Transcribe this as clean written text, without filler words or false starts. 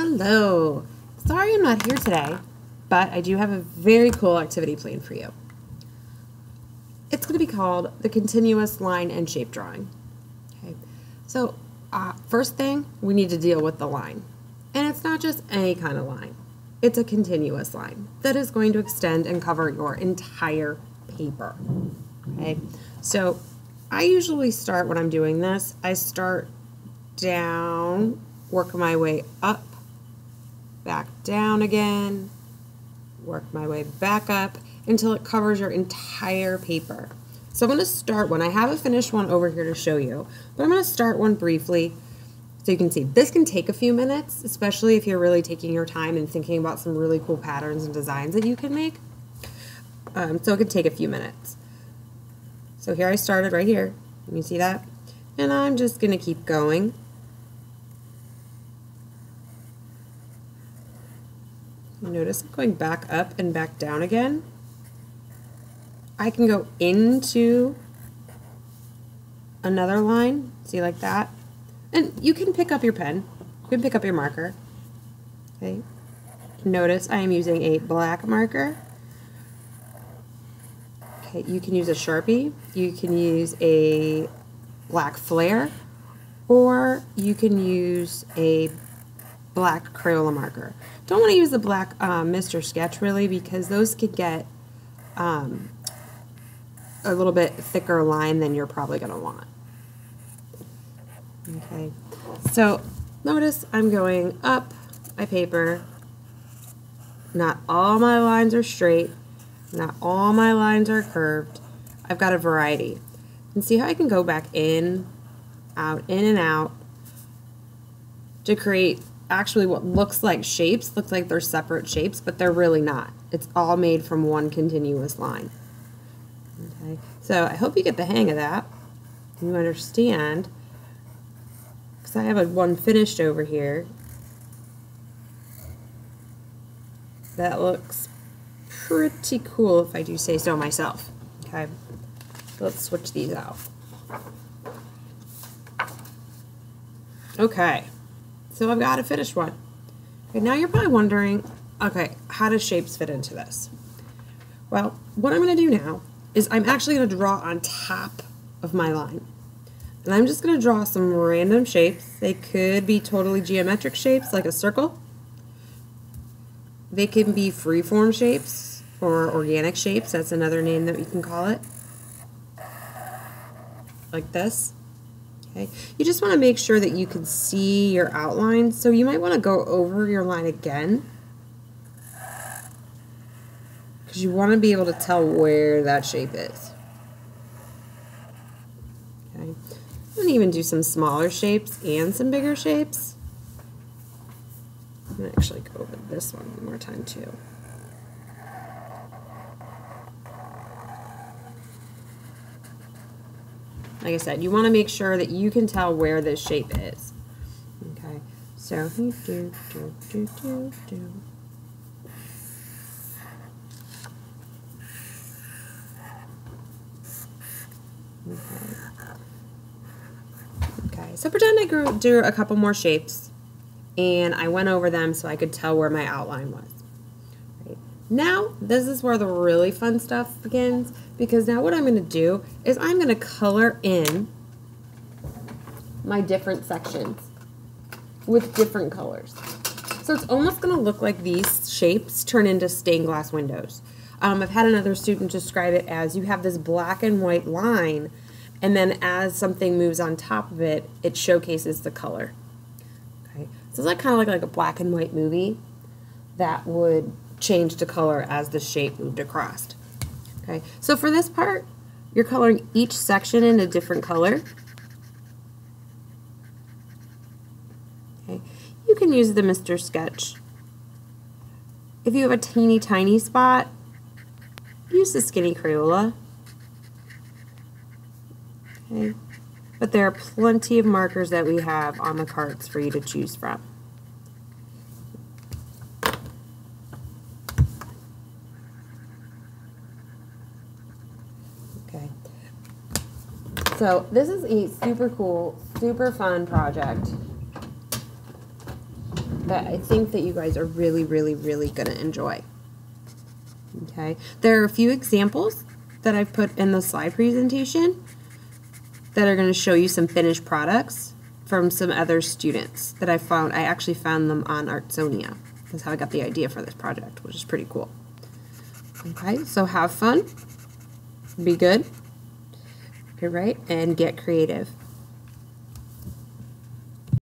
Hello. Sorry I'm not here today, but I do have a very cool activity planned for you. It's going to be called the continuous line and shape drawing. Okay. So first thing, we need to deal with the line. And it's not just any kind of line. It's a continuous line that is going to extend and cover your entire paper. Okay. So I usually start when I'm doing this, I start down, work my way up, back down again, work my way back up until it covers your entire paper. So I'm going to start one. I have a finished one over here to show you, but I'm going to start one briefly so you can see. This can take a few minutes, especially if you're really taking your time and thinking about some really cool patterns and designs that you can make. So it could take a few minutes. So here I started right here. You see that? And I'm just going to keep going. Notice I'm going back up and back down again. I can go into another line, see, like that. And you can pick up your pen, you can pick up your marker. Okay. Notice I am using a black marker. Okay, you can use a Sharpie, you can use a black flare, or you can use a black Crayola marker. Don't want to use the black Mr. Sketch really, because those could get a little bit thicker line than you're probably going to want. Okay, so notice I'm going up my paper. Not all my lines are straight. Not all my lines are curved. I've got a variety. And see how I can go back in and out to create actually what looks like shapes, looks like they're separate shapes, but they're really not. It's all made from one continuous line. Okay, so I hope you get the hang of that. You understand, because I have one finished over here that looks pretty cool, if I do say so myself. Okay, so let's switch these out. Okay. So I've got a finished one. Okay, now you're probably wondering, okay, how do shapes fit into this? Well, what I'm going to do now is I'm actually going to draw on top of my line. And I'm just going to draw some random shapes. They could be totally geometric shapes, like a circle. They can be freeform shapes or organic shapes. That's another name that you can call it. Like this. Okay. You just want to make sure that you can see your outline, so you might want to go over your line again because you want to be able to tell where that shape is. Okay. I'm going to even do some smaller shapes and some bigger shapes. I'm going to actually go over this one more time too. Like I said, you want to make sure that you can tell where this shape is. Okay, so Okay. Okay, so pretend I drew a couple more shapes and I went over them so I could tell where my outline was. Now, this is where the really fun stuff begins, because now what I'm going to do is I'm going to color in my different sections with different colors. So it's almost going to look like these shapes turn into stained glass windows. I've had another student describe it as you have this black and white line, and then as something moves on top of it, it showcases the color. Okay, so it's like kind of like a black and white movie that would change the color as the shape moved across. Okay, so for this part, you're coloring each section in a different color. Okay, you can use the Mr. Sketch. If you have a teeny tiny spot, use the skinny Crayola. Okay, but there are plenty of markers that we have on the carts for you to choose from. Okay, so this is a super cool, super fun project. that I think that you guys are really, really, really going to enjoy. Okay, there are a few examples that I've put in the slide presentation that are going to show you some finished products from some other students that I found. I actually found them on Artsonia. That's how I got the idea for this project, which is pretty cool. Okay, so have fun, be good, all right, and get creative.